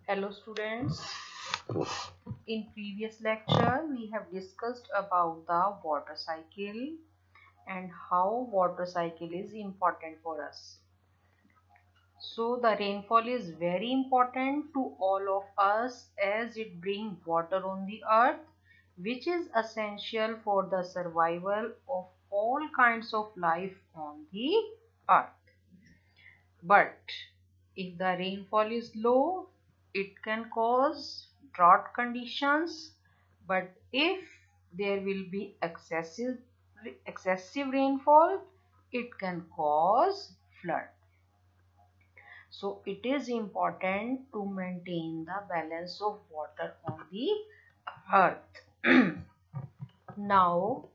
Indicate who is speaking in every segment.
Speaker 1: Hello students. In previous lecture we have discussed about the water cycle and how water cycle is important for us. So the rainfall is very important to all of us as it brings water on the earth, which is essential for the survival of all kinds of life on the earth. But if the rainfall is low, it can cause drought conditions. But if there will be excessive rainfall, it can cause flood. So it is important to maintain the balance of water on the earth. Now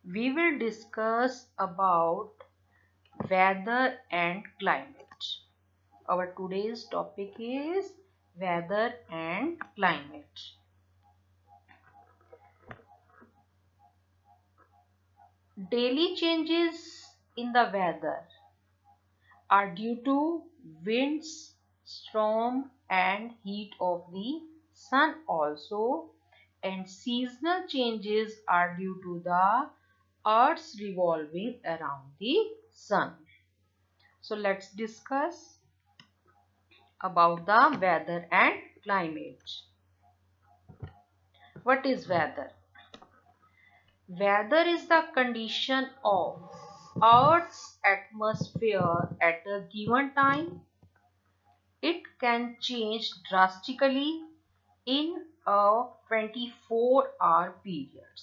Speaker 1: we will discuss about weather and climate. Our today's topic is weather and climate. Daily changes in the weather are due to winds, storm and heat of the sun also, and seasonal changes are due to the earth's revolving around the sun. So let's discuss about the weather and climate. What is weather? Weather is the condition of Earth's atmosphere at a given time. It can change drastically in a 24-hour period,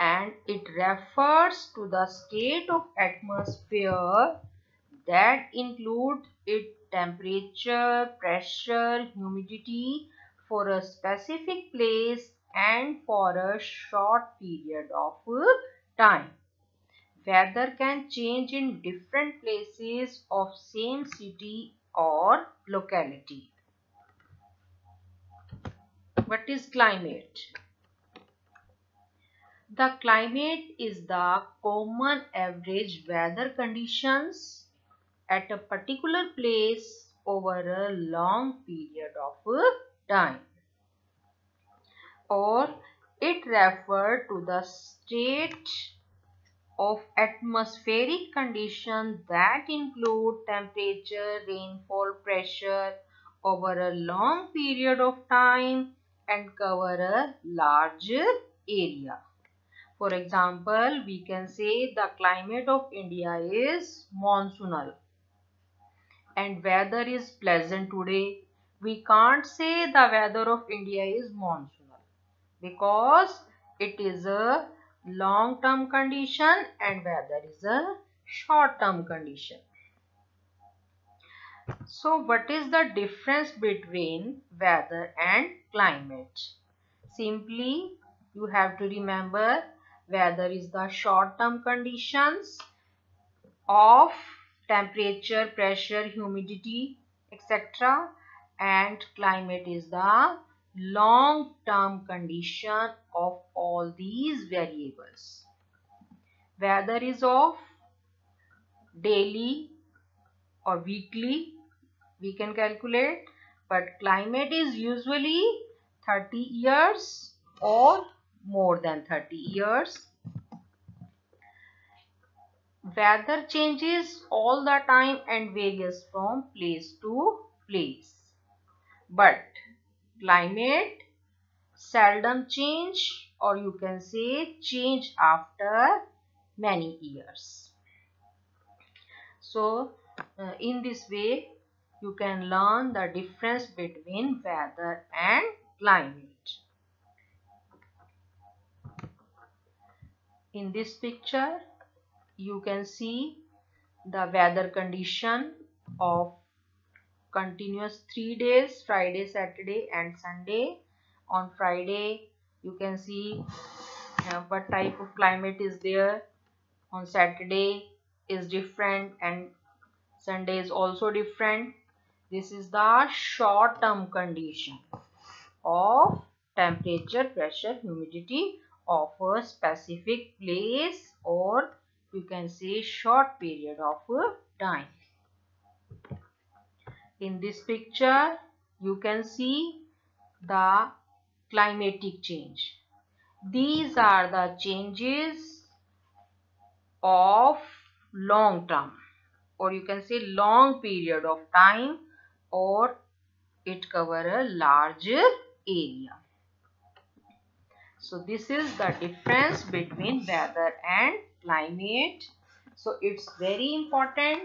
Speaker 1: and it refers to the state of atmosphere that include its temperature, pressure, humidity for a specific place and for a short period of time. Weather can change in different places of same city or locality. What is climate? The climate is the common average weather conditions at a particular place over a long period of time, or it refers to the state of atmospheric conditions that include temperature, rainfall, pressure over a long period of time and cover a large area. For example, we can say the climate of India is monsoonal and weather is pleasant today. We can't say the weather of India is monsoonal because it is a long-term condition and weather is a short-term condition. So what is the difference between weather and climate? Simply you have to remember weather is the short-term conditions of temperature, pressure, humidity, etc. and climate is the long-term condition of all these variables. Weather is of daily or weekly, we can calculate, but climate is usually 30 years or more than 30 years. Weather changes all the time and varies from place to place. But climate seldom change, or you can say change after many years. So in this way you can learn the difference between weather and climate. In this picture you can see the weather condition of continuous 3 days, Friday, Saturday and Sunday. On Friday you can see what type of climate is there. On Saturday is different and Sunday is also different. This is the short term condition of temperature, pressure, humidity of a specific place, or you can say short period of time. In this picture, you can see the climatic change. These are the changes of long term, or you can say long period of time, or it cover a larger area. So this is the difference between weather and climate. So it's very important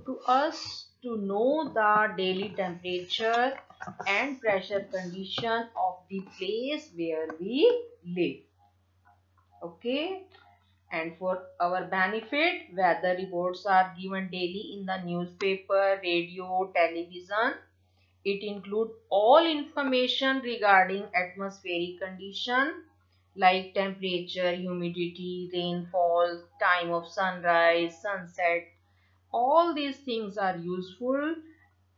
Speaker 1: to us to know the daily temperature and pressure condition of the place where we live. Okay, and for our benefit, weather reports are given daily in the newspaper, radio, television. It includes all information regarding atmospheric condition like temperature, humidity, rainfall, time of sunrise, sunset. All these things are useful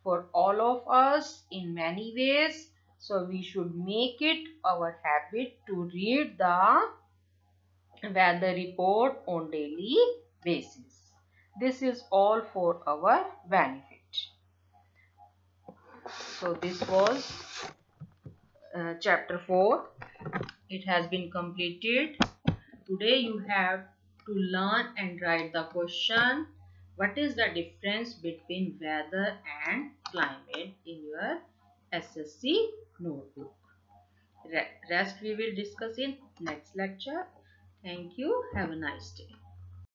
Speaker 1: for all of us in many ways. So we should make it our habit to read the weather report on daily basis. This is all for our benefit. So this was chapter 4. It has been completed. Today you have to learn and write the question. What is the difference between weather and climate in your SSC notebook? Rest we will discuss in next lecture. Thank you. Have a nice day.